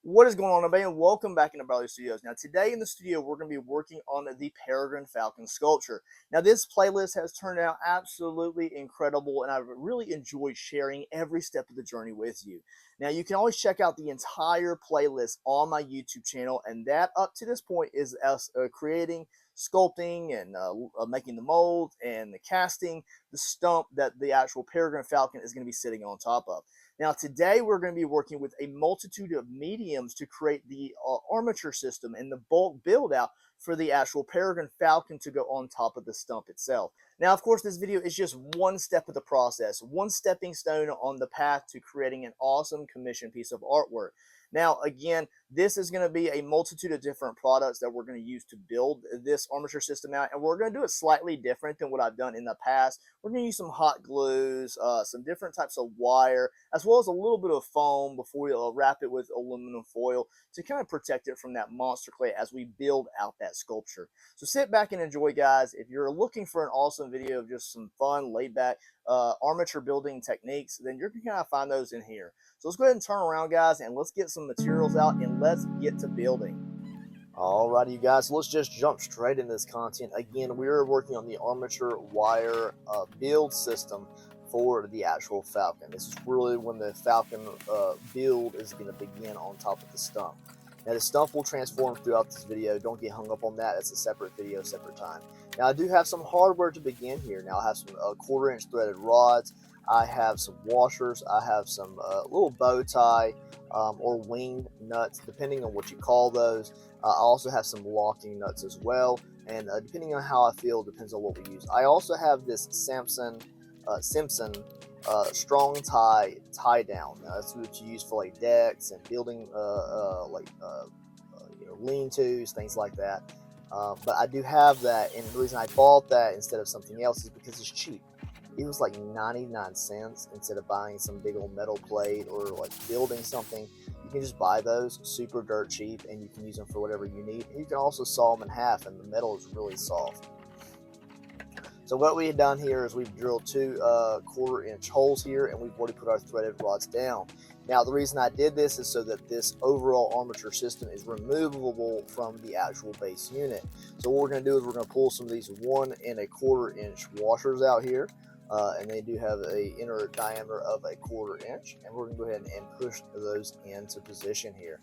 What is going on, everybody, and welcome back into Barley Studios. Now, today in the studio, we're going to be working on the Peregrine Falcon sculpture. Now, this playlist has turned out absolutely incredible, and I've really enjoyed sharing every step of the journey with you. Now, you can always check out the entire playlist on my YouTube channel, and that up to this point is us creating, sculpting, and making the mold and the casting the stump that the actual Peregrine Falcon is going to be sitting on top of. Now, today we're going to be working with a multitude of mediums to create the armature system and the bulk build out for the actual Peregrine Falcon to go on top of the stump itself. Now, of course, this video is just one step of the process, one stepping stone on the path to creating an awesome commission piece of artwork. Now, again, this is going to be a multitude of different products that we're going to use to build this armature system out, and we're going to do it slightly different than what I've done in the past. We're going to use some hot glues, some different types of wire, as well as a little bit of foam before we wrap it with aluminum foil to kind of protect it from that monster clay as we build out that sculpture. So sit back and enjoy, guys. If you're looking for an awesome video of just some fun, laid-back armature building techniques, then you're going to kind of find those in here. So let's go ahead and turn around, guys, and let's get some materials out and let's get to building. Alrighty, you guys, so let's just jump straight into this content. Again, we're working on the armature wire build system for the actual Falcon. This is really when the Falcon build is going to begin on top of the stump. Now, the stump will transform throughout this video. Don't get hung up on that. It's a separate video, separate time. Now, I do have some hardware to begin here. Now, I have some 1/4-inch threaded rods. I have some washers. I have some little bow tie or winged nuts, depending on what you call those. I also have some locking nuts as well, and depending on how I feel, depends on what we use. I also have this Simpson strong tie down. Now, that's what you use for like decks and building lean-tos, things like that. But I do have that, and the reason I bought that instead of something else is because it's cheap. It was like 99 cents instead of buying some big old metal plate or like building something. You can just buy those super dirt cheap, and you can use them for whatever you need. And you can also saw them in half, and the metal is really soft. So what we have done here is we've drilled two 1/4-inch holes here, and we've already put our threaded rods down. Now, the reason I did this is so that this overall armature system is removable from the actual base unit. So what we're going to do is we're going to pull some of these 1 1/4-inch washers out here. And they do have a inner diameter of 1/4 inch, and we're going to go ahead and push those into position here.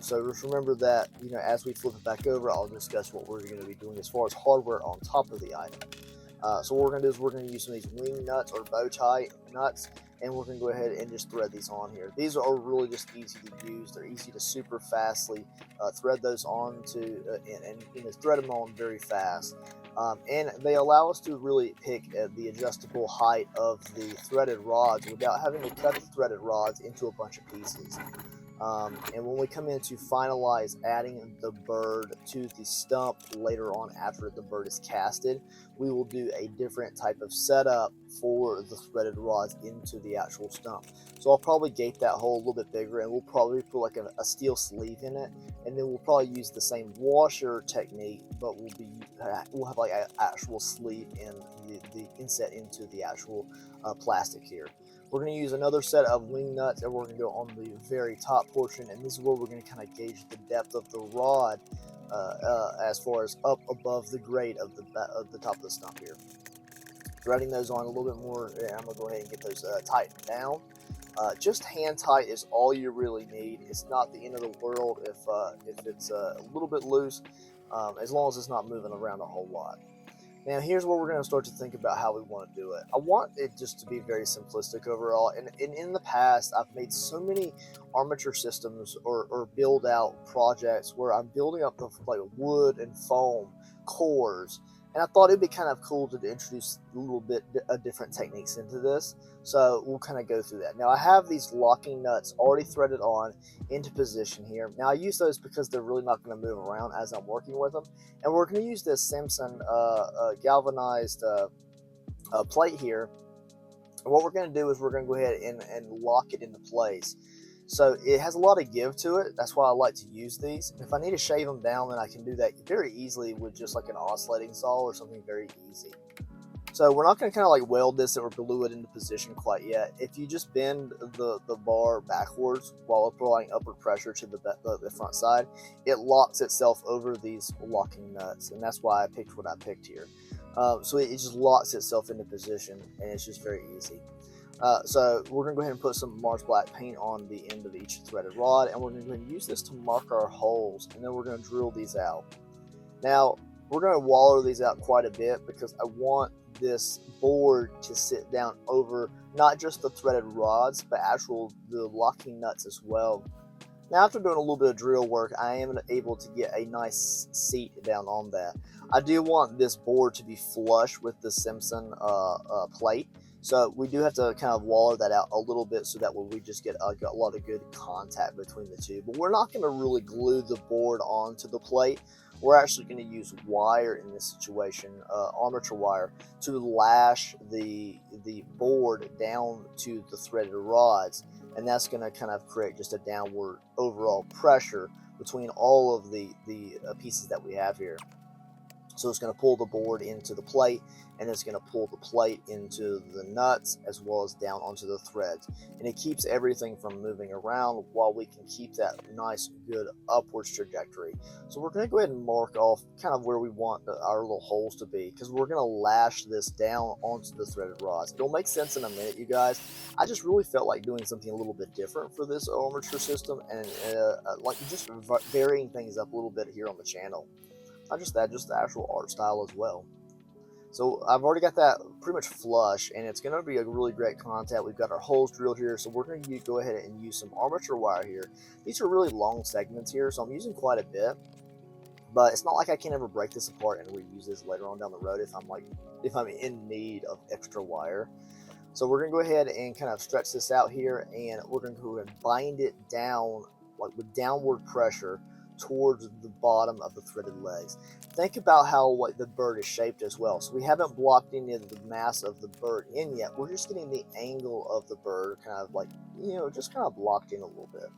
So just remember that, as we flip it back over, I'll discuss what we're going to be doing as far as hardware on top of the item. So what we're going to do is we're going to use some of these wing nuts or bow tie nuts, and we're going to go ahead and just thread these on here. These are really just easy to use. They're easy to super fastly thread those on to and thread them on very fast. And they allow us to really pick the adjustable height of the threaded rods without having to cut the threaded rods into a bunch of pieces. And when we come in to finalize adding the bird to the stump later on after the bird is casted, we will do a different type of setup for the threaded rods into the actual stump. So I'll probably gate that hole a little bit bigger, and we'll probably put like a steel sleeve in it, and then we'll probably use the same washer technique, but we'll have like an actual sleeve in the inset into the actual plastic here. We're going to use another set of wing nuts, and we're going to go on the very top portion, and this is where we're going to kind of gauge the depth of the rod as far as up above the grade of the top of the stump here. Threading those on a little bit more, and I'm going to go ahead and get those tightened down. Just hand tight is all you really need. It's not the end of the world if it's a little bit loose, as long as it's not moving around a whole lot. Now, here's where we're going to start to think about how we want to do it. I want it just to be very simplistic overall. And in the past, I've made so many armature systems or build out projects where I'm building up like wood and foam cores. And I thought it'd be kind of cool to introduce a little bit of different techniques into this. So we'll kind of go through that. Now, I have these locking nuts already threaded on into position here. Now, I use those because they're really not going to move around as I'm working with them. And we're going to use this Simpson galvanized plate here. And what we're going to do is we're going to go ahead and lock it into place. So it has a lot of give to it. That's why I like to use these. If I need to shave them down, then I can do that very easily with just like an oscillating saw or something very easy. So we're not going to kind of like weld this or glue it into position quite yet. If you just bend the bar backwards while applying upward pressure to the front side, it locks itself over these locking nuts, and that's why I picked what I picked here. So it just locks itself into position, and it's just very easy. So we're going to go ahead and put some Mars Black paint on the end of each threaded rod, and we're going to go ahead and use this to mark our holes, and then we're going to drill these out. Now, we're going to wallow these out quite a bit because I want this board to sit down over not just the threaded rods, but the locking nuts as well. Now, after doing a little bit of drill work, I am able to get a nice seat down on that. I do want this board to be flush with the Simpson plate, so we do have to kind of wallow that out a little bit so that we just get a lot of good contact between the two. But we're not going to really glue the board onto the plate. We're actually going to use wire in this situation, armature wire, to lash the board down to the threaded rods, and that's going to kind of create just a downward overall pressure between all of the pieces that we have here. So it's going to pull the board into the plate, and it's going to pull the plate into the nuts as well as down onto the threads. And it keeps everything from moving around while we can keep that nice, good upwards trajectory. So we're going to go ahead and mark off kind of where we want our little holes to be, because we're going to lash this down onto the threaded rods. It'll make sense in a minute, you guys. I just really felt like doing something a little bit different for this armature system, and like just varying things up a little bit here on the channel. Not just that, just the actual art style as well. So I've already got that pretty much flush, and it's going to be a really great contact. We've got our holes drilled here, so we're going to go ahead and use some armature wire here. These are really long segments here, so I'm using quite a bit. But it's not like I can ever break this apart and reuse this later on down the road if I'm in need of extra wire. So we're going to go ahead and kind of stretch this out here, and we're going to go ahead and bind it down like with downward pressure towards the bottom of the threaded legs. Think about how the bird is shaped as well. So we haven't blocked any of the mass of the bird in yet. We're just getting the angle of the bird kind of like, just kind of blocked in a little bit.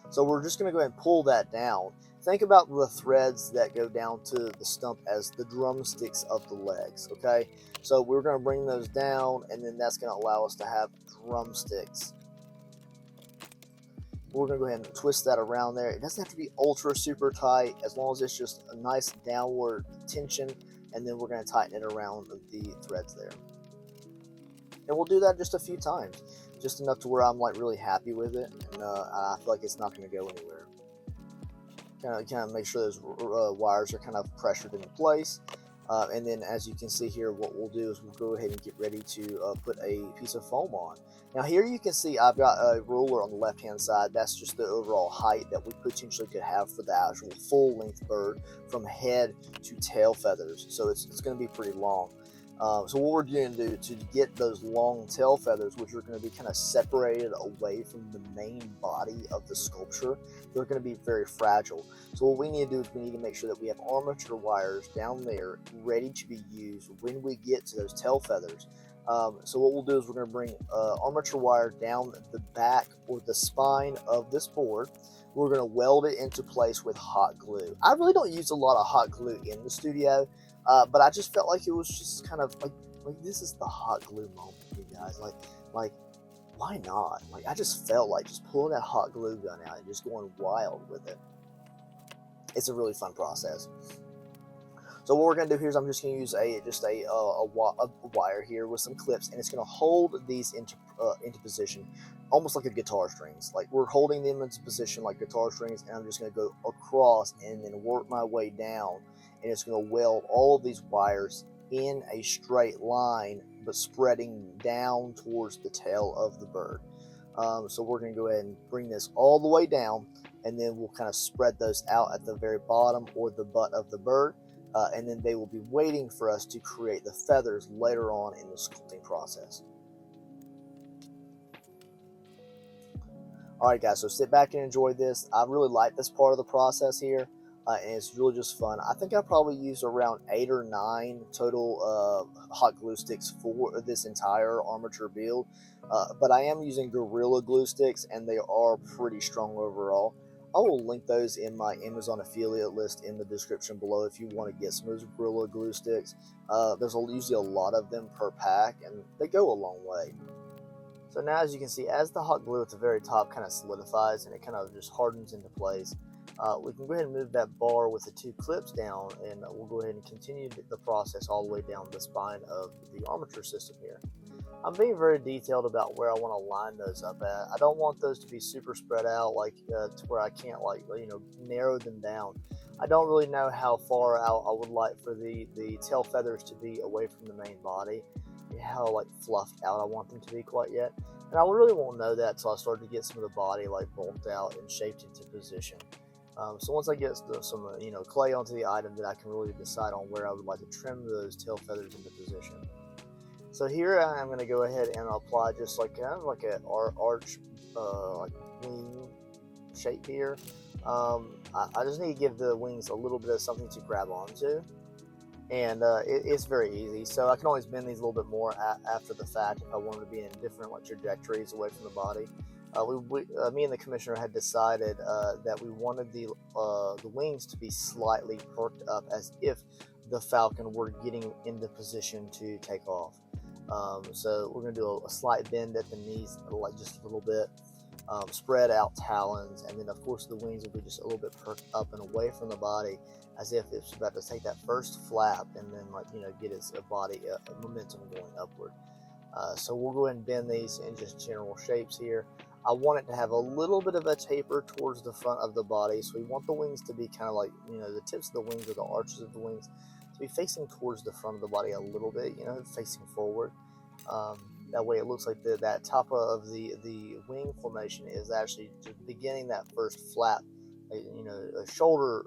So we're just going to go ahead and pull that down. Think about the threads that go down to the stump as the drumsticks of the legs, okay? So we're going to bring those down, and then that's going to allow us to have drumsticks. We're going to go ahead and twist that around there. It doesn't have to be ultra super tight, as long as it's just a nice downward tension, and then we're going to tighten it around the threads there. And we'll do that just a few times, just enough to where I'm like really happy with it, and I feel like it's not going to go anywhere. Kind of make sure those wires are kind of pressured into place. And then as you can see here, what we'll do is we'll go ahead and get ready to put a piece of foam on. Now here you can see I've got a ruler on the left hand side. That's just the overall height that we potentially could have for the actual full length bird from head to tail feathers. So it's going to be pretty long. So what we're going to do to get those long tail feathers, which are going to be kind of separated away from the main body of the sculpture, they're going to be very fragile. So what we need to do is we need to make sure that we have armature wires down there ready to be used when we get to those tail feathers. So what we'll do is we're going to bring armature wire down the back or the spine of this board. We're going to weld it into place with hot glue. I really don't use a lot of hot glue in the studio, but I just felt like it was just kind of like this is the hot glue moment, you guys. Like why not? Like I just felt like just pulling that hot glue gun out and just going wild with it. It's a really fun process. So what we're going to do here is I'm just going to use a wire here with some clips, and it's going to hold these into position almost like a guitar strings. Like we're holding them into position like guitar strings, and I'm just going to go across and then work my way down, and it's going to weld all of these wires in a straight line but spreading down towards the tail of the bird. So we're going to go ahead and bring this all the way down, and then we'll kind of spread those out at the very bottom or the butt of the bird. And then they will be waiting for us to create the feathers later on in the sculpting process. Alright guys, so sit back and enjoy this. I really like this part of the process here, and it's really just fun. I think I probably used around 8 or 9 total hot glue sticks for this entire armature build, but I am using Gorilla glue sticks, and they are pretty strong overall. I will link those in my Amazon affiliate list in the description below if you want to get some of those Gorilla Glue sticks. There's usually a lot of them per pack, and they go a long way. So now, as you can see, as the hot glue at the very top kind of solidifies and it kind of just hardens into place, we can go ahead and move that bar with the 2 clips down, and we'll go ahead and continue the process all the way down the spine of the armature system here. I'm being very detailed about where I want to line those up at. I don't want those to be super spread out, like to where I can't, like, narrow them down. I don't really know how far out I would like for the tail feathers to be away from the main body, how like fluffed out I want them to be quite yet. And I really won't know that until I start to get some of the body like bulked out and shaped into position. So once I get some clay onto the item, then I can really decide on where I would like to trim those tail feathers into position. So here I'm going to go ahead and apply just like kind of like an arch like wing shape here. I just need to give the wings a little bit of something to grab onto, and it's very easy. So I can always bend these a little bit more after the fact if I wanted to be in different like trajectories away from the body. Me and the commissioner had decided that we wanted the wings to be slightly perked up, as if the Falcon were getting into position to take off. So we're going to do a slight bend at the knees, like just a little bit, spread out talons, and then of course the wings will be just a little bit perked up and away from the body, as if it's about to take that first flap and then get its body momentum going upward. So we'll go ahead and bend these in just general shapes here. I want it to have a little bit of a taper towards the front of the body, so we want the wings to be kind of like, the tips of the wings or the arches of the wings to be facing towards the front of the body a little bit, facing forward. That way it looks like that top of the wing formation is actually just beginning that first flap, a shoulder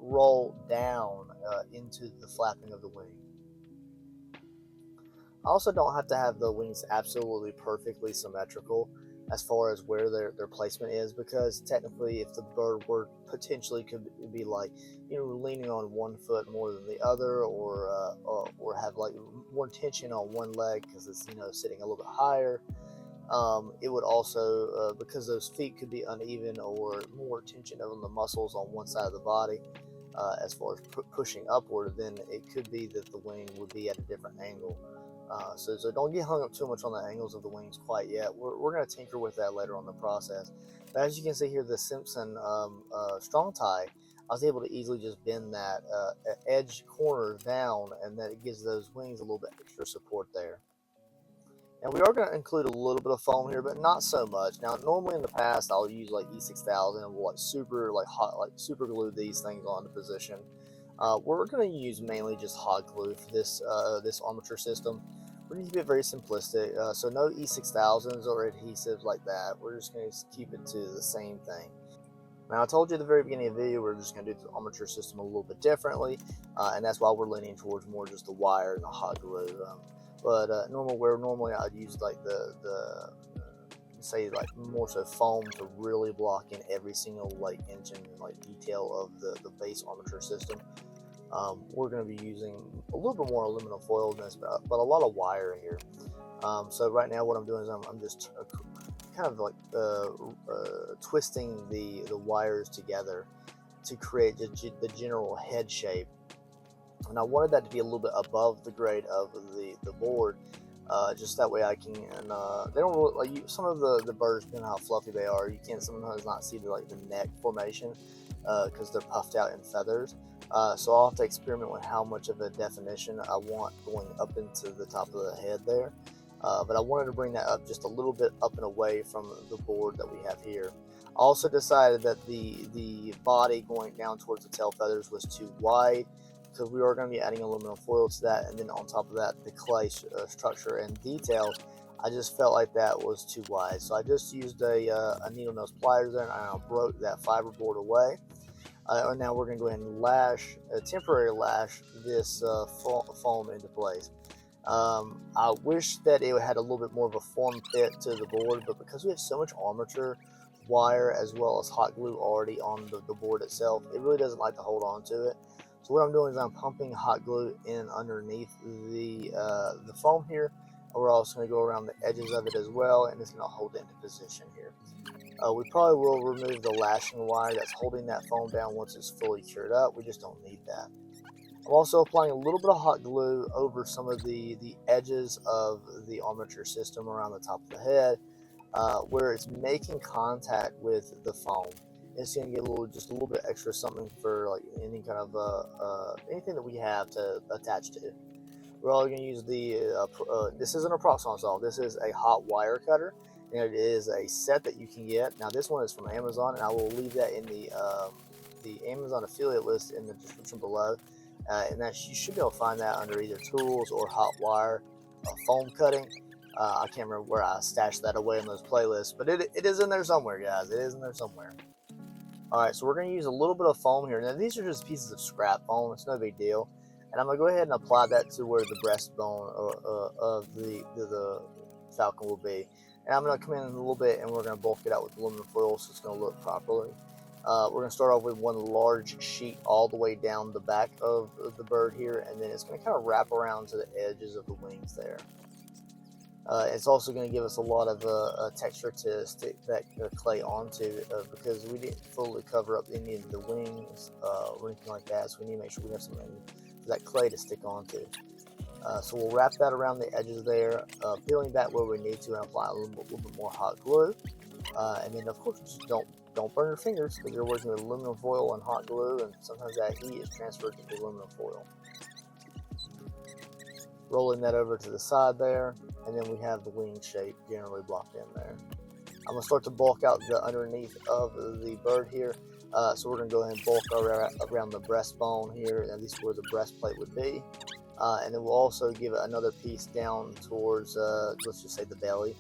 roll down into the flapping of the wing. I also don't have to have the wings absolutely perfectly symmetrical as far as where their placement is, because technically if the bird were potentially could be like leaning on one foot more than the other, or have like more tension on one leg because it's sitting a little bit higher, it would also because those feet could be uneven or more tension on the muscles on one side of the body, as far as pushing upward, then it could be that the wing would be at a different angle. So don't get hung up too much on the angles of the wings quite yet. We're going to tinker with that later on in the process. But as you can see here, the Simpson strong tie, I was able to easily just bend that edge corner down, and that it gives those wings a little bit extra support there. And we are going to include a little bit of foam here, but not so much. Now, normally in the past, I'll use like E6000 and we'll super glue these things onto position. We're going to use mainly just hot glue for this armature system. We're going to keep it very simplistic, so no E6000s or adhesives like that. We're just going to keep it to the same thing. Now, I told you at the very beginning of the video we're just going to do the armature system a little bit differently, and that's why we're leaning towards more just the wire and the hot glue. But normally I'd use like say like more so foam to really block in every single like inch and like detail of the base armature system. We're going to be using a little bit more aluminum foil in this, but a lot of wire here. So right now what I'm doing is I'm just kind of like twisting the wires together to create the general head shape. And I wanted that to be a little bit above the grade of the board, just that way I can, and they don't really, like some of the birds, depending on how fluffy they are, you can sometimes not see the neck formation because they're puffed out in feathers. So I'll have to experiment with how much of a definition I want going up into the top of the head there. But I wanted to bring that up just a little bit up and away from the board that we have here. I also decided that the body going down towards the tail feathers was too wide, because we are going to be adding aluminum foil to that, and then on top of that, the clay structure and detail. I just felt like that was too wide, so I just used a needle nose pliers there, and I broke that fiberboard away. And now we're going to go ahead and temporary lash this foam into place. I wish that it had a little bit more of a form fit to the board, but because we have so much armature wire as well as hot glue already on the board itself, it really doesn't like to hold on to it. So what I'm doing is I'm pumping hot glue in underneath the foam here, and we're also going to go around the edges of it as well, and it's going to hold it into position here. We probably will remove the lashing wire that's holding that foam down once it's fully cured up. We just don't need that. I'm also applying a little bit of hot glue over some of the edges of the armature system around the top of the head, where it's making contact with the foam. It's going to get just a little bit extra something for like any kind of anything that we have to attach to. We're all going to use this isn't a Proxxon saw. This is a hot wire cutter, and it is a set that you can get. Now this one is from Amazon, and I will leave that in the Amazon affiliate list in the description below. And that you should be able to find that under either tools or hot wire foam cutting. I can't remember where I stashed that away in those playlists, but it is in there somewhere, guys. It is in there somewhere. Alright, so we're going to use a little bit of foam here. Now these are just pieces of scrap foam. It's no big deal. And I'm going to go ahead and apply that to where the breastbone of the Falcon will be. And I'm going to come in a little bit and we're going to bulk it out with aluminum foil so it's going to look properly. We're going to start off with one large sheet all the way down the back of the bird here, and then it's going to kind of wrap around to the edges of the wings there. It's also going to give us a lot of texture to stick that clay onto because we didn't fully cover up any of the wings or anything like that, so we need to make sure we have something for that clay to stick onto. So we'll wrap that around the edges there, peeling back where we need to and apply a little bit more hot glue. And then of course just don't burn your fingers because you're working with aluminum foil and hot glue, and sometimes that heat is transferred to the aluminum foil. Rolling that over to the side there, and then we have the wing shape generally blocked in there. I'm going to start to bulk out the underneath of the bird here. So we're going to go ahead and bulk around the breastbone here, and this is where the breastplate would be. And then we'll also give it another piece down towards, let's just say the belly.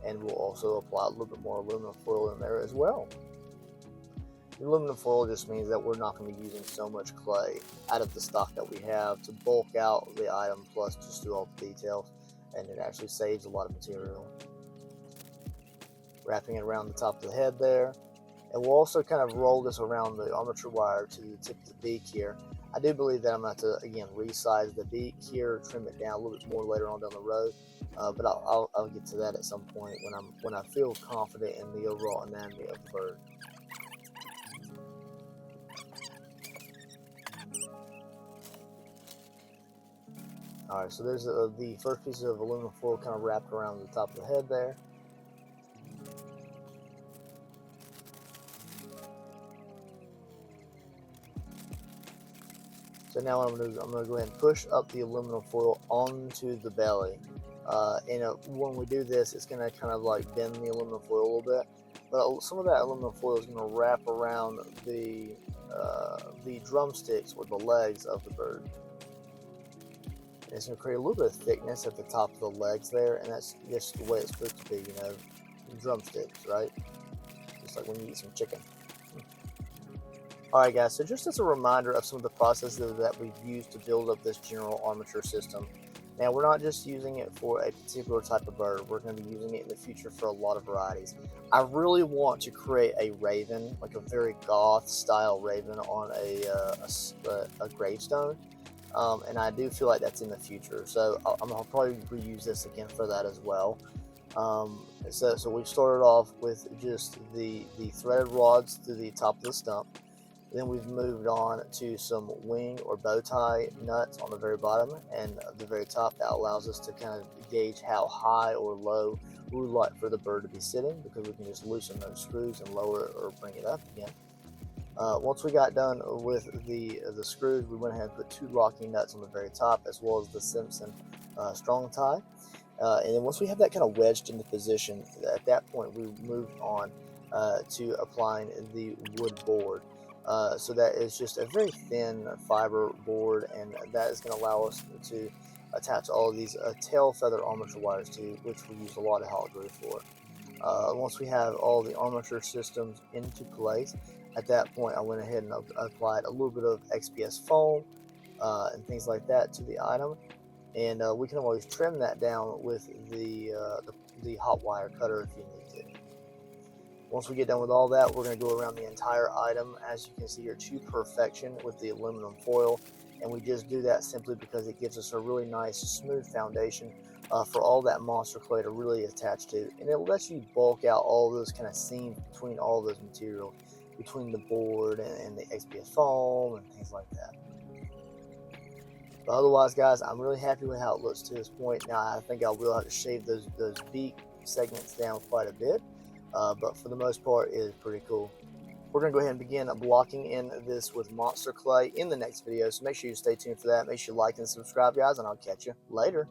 And we'll also apply a little bit more aluminum foil in there as well. The aluminum foil just means that we're not going to be using so much clay out of the stock that we have to bulk out the item plus just do all the details, and it actually saves a lot of material. Wrapping it around the top of the head there, and we'll also kind of roll this around the armature wire to the tip of the beak here. I do believe that I'm going to have to again resize the beak here, trim it down a little bit more later on down the road. But I'll get to that at some point when I feel confident in the overall anatomy of the bird. Alright, so there's the first piece of aluminum foil kind of wrapped around the top of the head there. So now what I'm going to do is I'm going to go ahead and push up the aluminum foil onto the belly. When we do this, it's going to kind of like bend the aluminum foil a little bit. But some of that aluminum foil is going to wrap around the drumsticks or the legs of the bird. And it's going to create a little bit of thickness at the top of the legs there, and that's just the way it's supposed to be, you know, drumsticks, right? Just like when you eat some chicken. Alright guys, so just as a reminder of some of the processes that we've used to build up this general armature system. Now we're not just using it for a particular type of bird, we're going to be using it in the future for a lot of varieties. I really want to create a raven, like a very goth style raven on a gravestone. And I do feel like that's in the future, so I'll probably reuse this again for that as well. So we've started off with just the threaded rods to the top of the stump. Then we've moved on to some wing or bow tie nuts on the very bottom and the very top. That allows us to kind of gauge how high or low we would like for the bird to be sitting, because we can just loosen those screws and lower it or bring it up again. Once we got done with the screws, we went ahead and put 2 locking nuts on the very top, as well as the Simpson strong tie. And then once we have that kind of wedged into position, at that point we moved on to applying the wood board. So that is just a very thin fiber board, and that is going to allow us to attach all of these tail feather armature wires to, which we use a lot of hot glue for. Once we have all the armature systems into place, at that point I went ahead and applied a little bit of XPS foam and things like that to the item, and we can always trim that down with the hot wire cutter if you need to. Once we get done with all that, we're going to go around the entire item, as you can see here, to perfection with the aluminum foil. And we just do that simply because it gives us a really nice smooth foundation for all that monster clay to really attach to, and it lets you bulk out all those kind of seams between all those materials, between the board and the XPS foam and things like that. But otherwise, guys, I'm really happy with how it looks to this point. Now, I think I will have to shave those beak segments down quite a bit, but for the most part, it is pretty cool. We're going to go ahead and begin blocking in this with monster clay in the next video, so make sure you stay tuned for that. Make sure you like and subscribe, guys, and I'll catch you later.